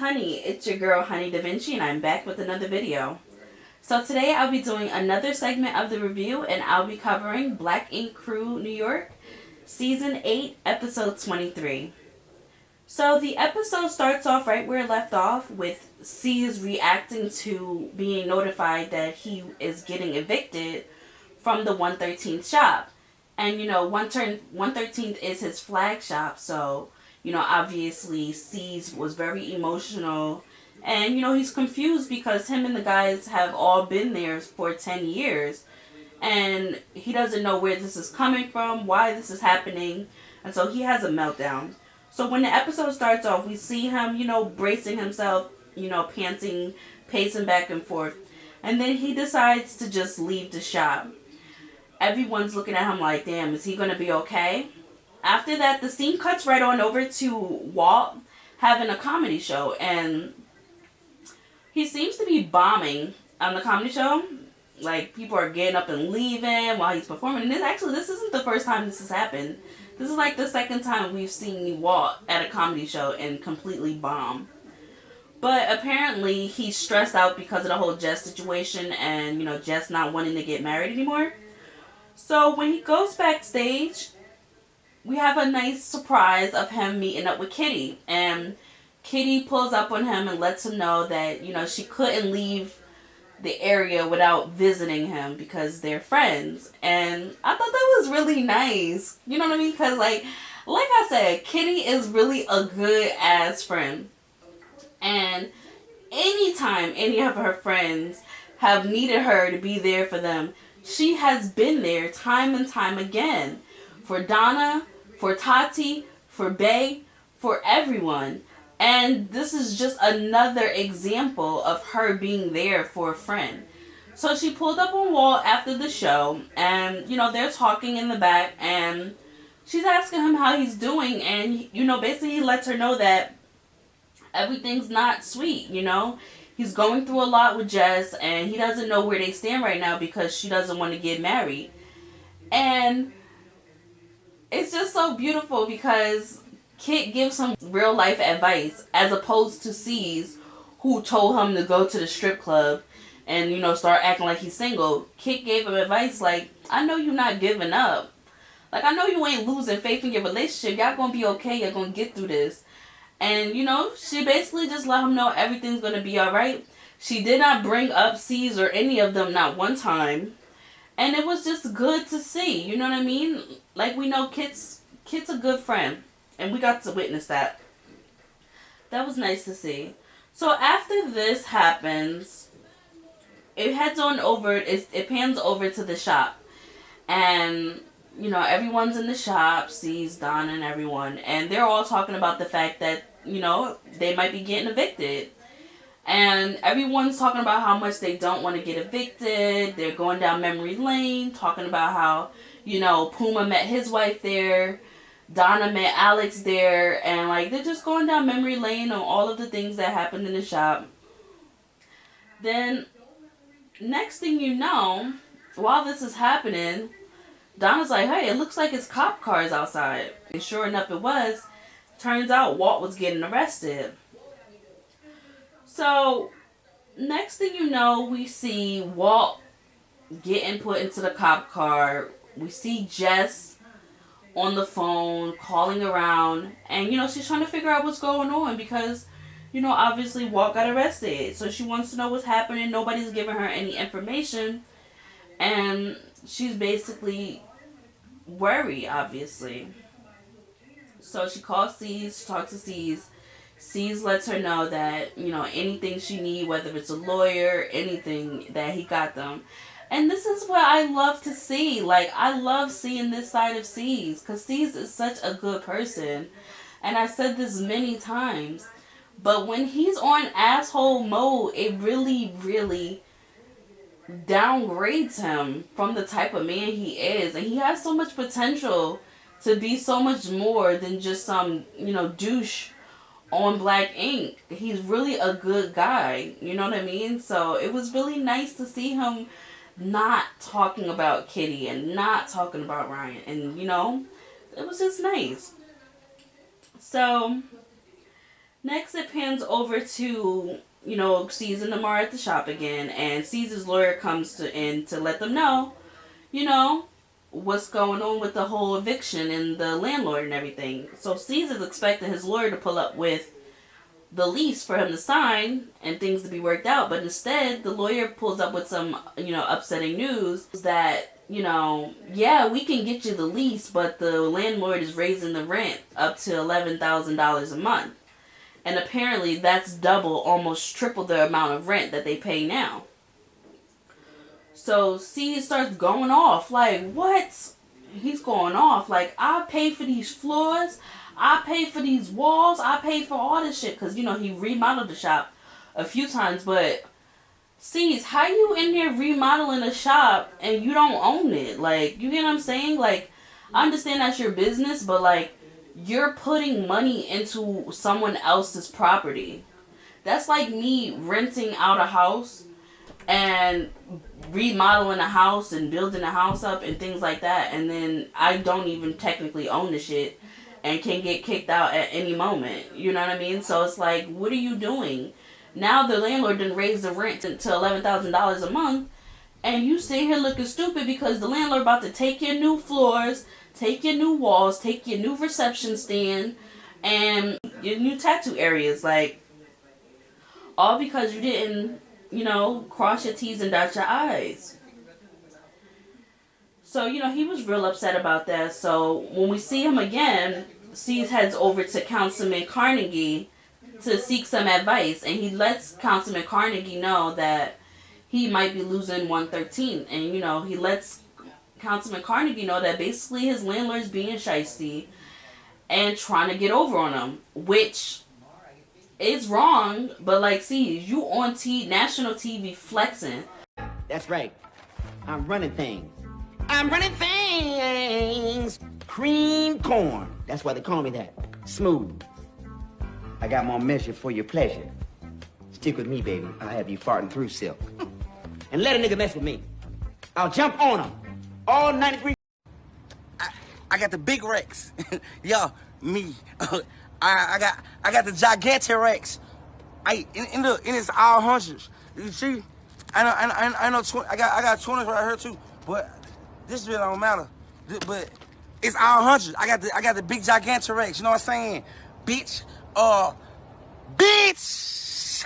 honey, it's your girl HoneyDaVinci, and I'm back with another video. So today I'll be doing another segment of the review, and I'll be covering Black Ink Crew New York Season 8, Episode 23. So the episode starts off right where it left off, with C's reacting to being notified that he is getting evicted from the 113th shop. And 113th is his flag shop, so obviously C's was very emotional. And, he's confused because him and the guys have all been there for 10 years. And he doesn't know where this is coming from, why this is happening. And so he has a meltdown. So when the episode starts off, we see him, bracing himself, panting, pacing back and forth. And then he decides to just leave the shop. Everyone's looking at him like, damn, is he going to be okay? After that, the scene cuts right on over to Walt having a comedy show. And he seems to be bombing on the comedy show. Like, people are getting up and leaving while he's performing. And this isn't the first time this has happened. This is like the second time we've seen Walt at a comedy show and completely bomb. But apparently he's stressed out because of the whole Jess situation and, Jess not wanting to get married anymore. So when he goes backstage, we have a nice surprise of him meeting up with Kitty. And Kitty pulls up on him and lets him know that, she couldn't leave the area without visiting him because they're friends. And I thought that was really nice. You know what I mean? Because like I said, Kitty is really a good ass friend. And anytime any of her friends have needed her to be there for them, she has been there time and time again. For Donna, for Tatti, for Bay, for everyone. And this is just another example of her being there for a friend. So she pulled up on Walt after the show, and, they're talking in the back, and she's asking him how he's doing, and, basically he lets her know that everything's not sweet, He's going through a lot with Jess, and he doesn't know where they stand right now because she doesn't want to get married. And it's just so beautiful because Kit gives him real life advice as opposed to C's, who told him to go to the strip club and, start acting like he's single. Kit gave him advice like, I know you're not giving up. Like, I know you ain't losing faith in your relationship. Y'all gonna be okay. You're gonna get through this. And, she basically just let him know everything's gonna be alright. She did not bring up C's or any of them, not one time. And it was just good to see. You know what I mean? Like, we know Kit's a good friend. And we got to witness that. That was nice to see. So after this happens, it heads on over, it pans over to the shop. And, everyone's in the shop, sees Donna and everyone. And they're all talking about the fact that, they might be getting evicted. And everyone's talking about how much they don't want to get evicted. They're going down memory lane, talking about how, Puma met his wife there. Donna met Alex there, and like they're just going down memory lane on all of the things that happened in the shop. Then, next thing you know, while this is happening, Donna's like, hey, it looks like it's cop cars outside. And sure enough it was. Turns out Walt was getting arrested. So, next thing you know, we see Walt getting put into the cop car. We see Jess on the phone, calling around, and, she's trying to figure out what's going on because, obviously Walt got arrested, so she wants to know what's happening. Nobody's giving her any information, and she's basically worried, obviously. So she calls C's, talks to C's. C's lets her know that, anything she needs, whether it's a lawyer, anything, that he got them. And this is what I love to see. Like, I love seeing this side of C's. Because C's is such a good person. And I said this many times. But when he's on asshole mode, it really, really downgrades him from the type of man he is. And he has so much potential to be so much more than just some, douche on Black Ink. He's really a good guy. You know what I mean? So it was really nice to see him not talking about Kitty and not talking about Ryan, and it was just nice. So Next, it pans over to, C's and Namar at the shop again, and C's lawyer comes in to let them know, what's going on with the whole eviction and the landlord and everything. So C's is expecting his lawyer to pull up with the lease for him to sign and things to be worked out, but instead the lawyer pulls up with some, upsetting news that, yeah, we can get you the lease, but the landlord is raising the rent up to $11,000 a month. And apparently that's double, almost triple the amount of rent that they pay now. So C starts going off like, what? He's going off like, I pay for these floors, I pay for these walls, I pay for all this shit. Because, he remodeled the shop a few times. But C's, how you in there remodeling a shop and you don't own it? Like, you get what I'm saying? Like, I understand that's your business, but like, you're putting money into someone else's property. That's like me renting out a house and remodeling a house and building a house up and things like that, and then I don't even technically own the shit and can get kicked out at any moment. You know what I mean? So it's like, what are you doing? Now the landlord didn't raise the rent to $11,000 a month, and you sitting here looking stupid because the landlord about to take your new floors, take your new walls, take your new reception stand, and your new tattoo areas. Like, all because you didn't, cross your T's and dot your I's. So, he was real upset about that. So, when we see him again, C's heads over to Councilman Carnegie to seek some advice. And he lets Councilman Carnegie know that he might be losing 113. And, he lets Councilman Carnegie know that basically his landlord's being shiesty and trying to get over on him, which is wrong. But like, see, you on national TV flexing. That's right. I'm running things. I'm running things. Cream corn. That's why they call me that. Smooth. I got more measure for your pleasure. Stick with me, baby. I'll have you farting through silk. And let a nigga mess with me. I'll jump on him. All 93. I got the big Rex. Yo, me. I got the gigantic Rex. In it's all hundreds. You see? I know 20, I got 20s right here too. But this really don't matter. But it's all hundreds. I got the big gigantic Rex. You know what I'm saying? Bitch. Bitch.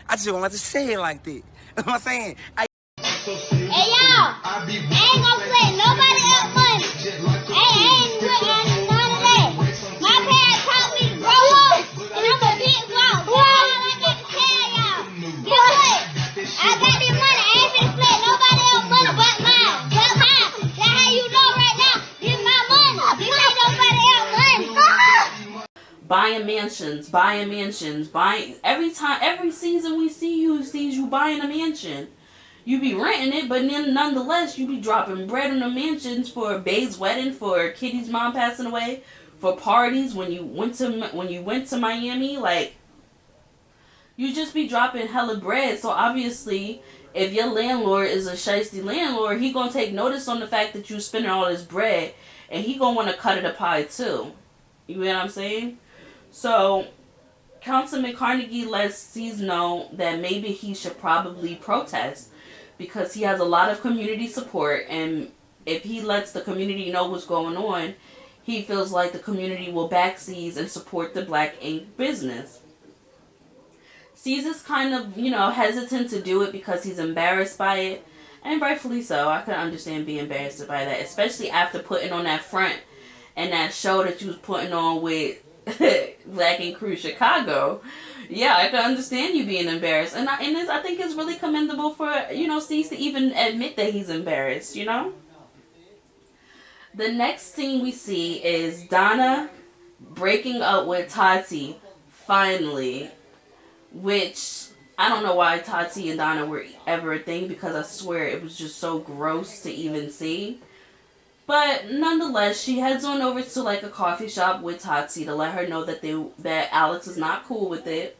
I just don't like to say it like that. You know what I'm saying? Hey y'all, I ain't gonna play nobody else money. I ain't with none of that. My parents taught me to grow up, and I'm a big boss. That's all I got to tell y'all. Guess what? I got this money. I ain't finna play nobody else money but mine. But mine. That's how you know right now. This my money. This ain't nobody else money. Buying mansions, every season we see you buying a mansion. You be renting it, but then nonetheless, you be dropping bread on the mansions for Bae's wedding, for Kitty's mom passing away, for parties when you went to Miami. Like, you just be dropping hella bread. So obviously, if your landlord is a shiesty landlord, he gonna take notice on the fact that you spending all this bread, and he gonna want to cut it a pie too. You know what I'm saying? So Councilman Carnegie lets C's know that maybe he should probably protest, because he has a lot of community support, and if he lets the community know what's going on, he feels like the community will back C's and support the Black Ink business. C's is kind of, hesitant to do it because he's embarrassed by it, and rightfully so. I can understand being embarrassed by that, especially after putting on that front and that show that you was putting on with Black Ink Crew Chicago. Yeah, I can understand you being embarrassed. And I think it's really commendable for, C's to even admit that he's embarrassed, The next thing we see is Donna breaking up with Tatti, finally. Which, I don't know why Tatti and Donna were ever a thing, because I swear it was just so gross to even see. But nonetheless, she heads on over to like a coffee shop with Tatti to let her know that Alex is not cool with it,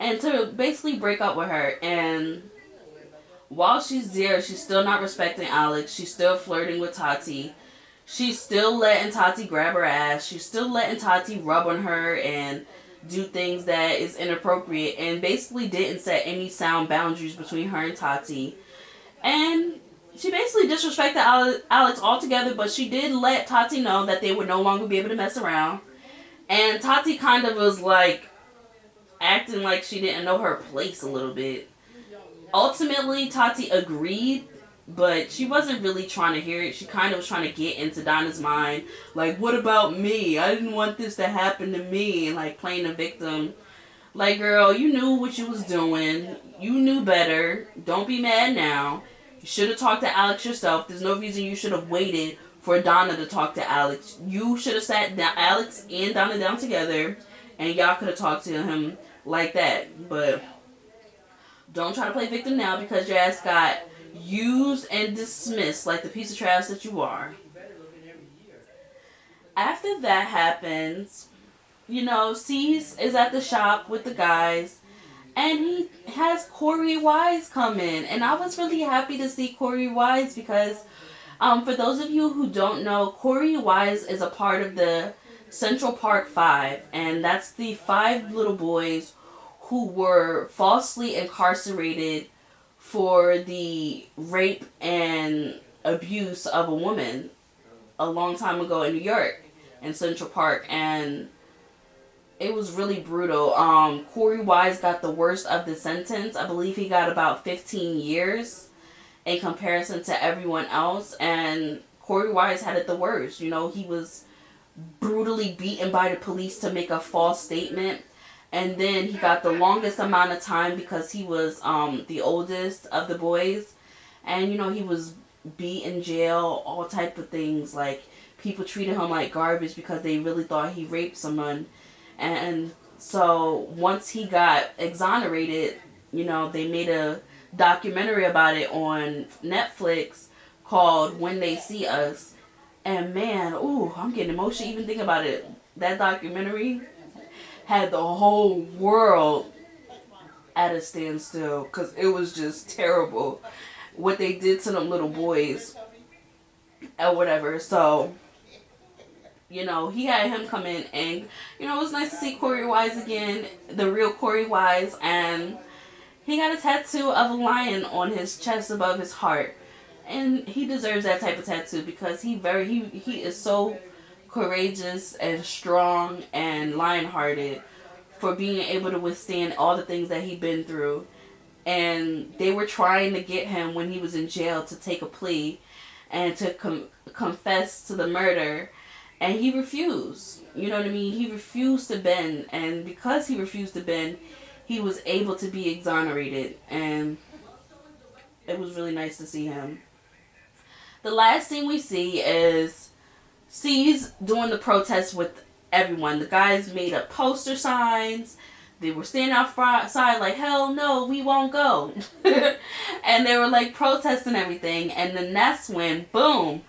and to basically break up with her. And while she's there, she's still not respecting Alex. She's still flirting with Tatti. She's still letting Tatti grab her ass. She's still letting Tatti rub on her and do things that is inappropriate, and basically didn't set any sound boundaries between her and Tatti. And she basically disrespected Alex altogether, but she did let Tatti know that they would no longer be able to mess around. And Tatti kind of was like acting like she didn't know her place a little bit. Ultimately, Tatti agreed, but she wasn't really trying to hear it. She kind of was trying to get into Donna's mind. Like, what about me? I didn't want this to happen to me. And like playing a victim. Like, girl, you knew what you was doing. You knew better. Don't be mad now. You should have talked to Alex yourself. There's no reason you should have waited for Donna to talk to Alex. You should have sat down, Alex and Donna down together, and y'all could have talked to him like that. But don't try to play victim now, because your ass got used and dismissed like the piece of trash that you are. After that happens, you know, C's is at the shop with the guys, and he has Corey Wise come in. And I was really happy to see Corey Wise because, for those of you who don't know, Corey Wise is a part of the Central Park 5, and that's the 5 little boys who were falsely incarcerated for the rape and abuse of a woman a long time ago in New York, in Central Park. And it was really brutal. Corey Wise got the worst of the sentence. I believe he got about 15 years in comparison to everyone else. And Corey Wise had it the worst. You know, he was brutally beaten by the police to make a false statement. And then he got the longest amount of time because he was the oldest of the boys. And, you know, he was beat in jail, all type of things. Like, people treated him like garbage because they really thought he raped someone. And so once he got exonerated, you know, they made a documentary about it on Netflix called When They See Us. And man, ooh, I'm getting emotional even thinking about it. That documentary had the whole world at a standstill because it was just terrible what they did to them little boys or whatever. So, you know, he had him come in, and, you know, it was nice to see Corey Wise again, the real Corey Wise. And he got a tattoo of a lion on his chest above his heart, and he deserves that type of tattoo because he is so courageous and strong and lion-hearted for being able to withstand all the things that he'd been through. And they were trying to get him when he was in jail to take a plea and to confess to the murder, and he refused. You know what I mean? He refused to bend, and because he refused to bend, he was able to be exonerated, and it was really nice to see him. The last thing we see is C's doing the protest with everyone. The guys made up poster signs. They were standing outside like, hell no, we won't go. And they were like protesting everything. And then that's when, boom,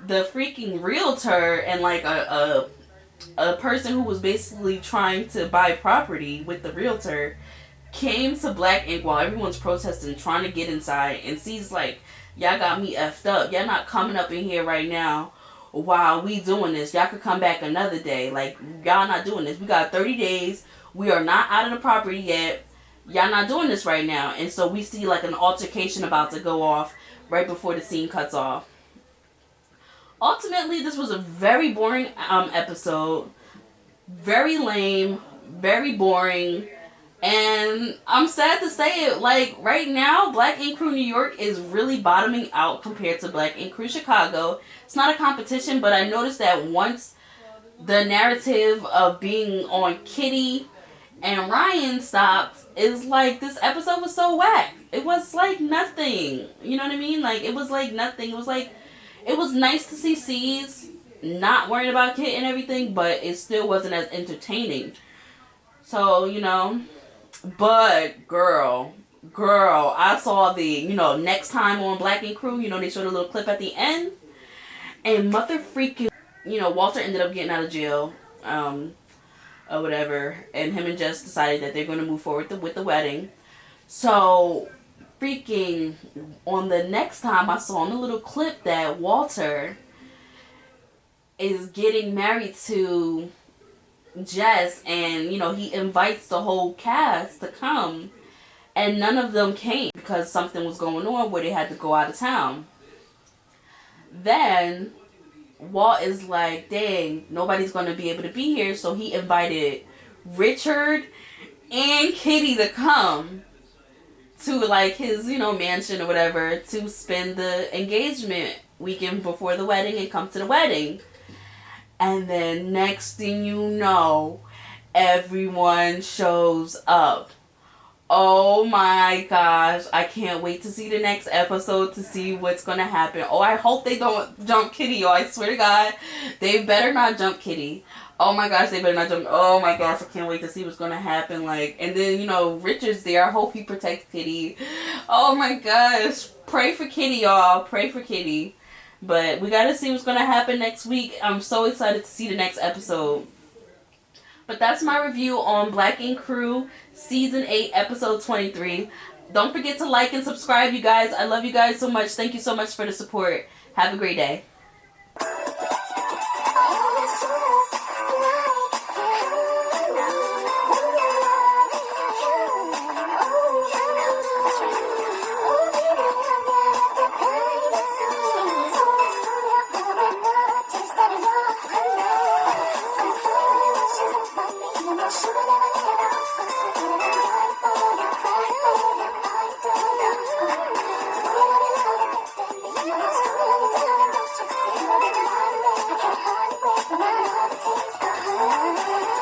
the freaking realtor and like a person who was basically trying to buy property with the realtor came to Black Ink while everyone's protesting, trying to get inside. And C's like, y'all got me effed up. Y'all not coming up in here right now while we doing this. Y'all could come back another day. Like, y'all not doing this. We got 30 days. We are not out of the property yet. Y'all not doing this right now. And so we see like an altercation about to go off right before the scene cuts off. Ultimately, this was a very boring episode. Very lame. Very boring. And I'm sad to say it, like, right now, Black Ink Crew New York is really bottoming out compared to Black Ink Crew Chicago. It's not a competition, but I noticed that once the narrative of being on Kitty and Ryan stopped, it's like this episode was so whack. It was like nothing. You know what I mean? Like, it was like nothing. It was like, it was nice to see C's not worrying about Kit and everything, but it still wasn't as entertaining. So, you know, but girl, I saw the, you know, next time on Black Ink Crew, you know, they showed a little clip at the end, and mother freaking, you know, Walter ended up getting out of jail, or whatever, and him and Jess decided that they're going to move forward with the wedding. So, freaking, on the next time I saw in the little clip that Walter is getting married to Jess, and he invites the whole cast to come, and none of them came because something was going on where they had to go out of town. Then Walt is like, dang, nobody's going to be able to be here, so he invited Richard and Kitty to come to like his mansion or whatever to spend the engagement weekend before the wedding and come to the wedding. And then next thing you know, everyone shows up. Oh my gosh, I can't wait to see the next episode to see what's gonna happen. Oh, I hope they don't jump Kitty, yo. I swear to God, they better not jump Kitty. Oh my gosh, they better not jump. Oh my gosh, I can't wait to see what's gonna happen. Like, and then Richard's there. I hope he protects Kitty. Oh my gosh, pray for Kitty, y'all. Pray for Kitty. But we gotta see what's gonna happen next week. I'm so excited to see the next episode. But that's my review on Black Ink Crew Season 8, Episode 23. Don't forget to like and subscribe, you guys. I love you guys so much. Thank you so much for the support. Have a great day. I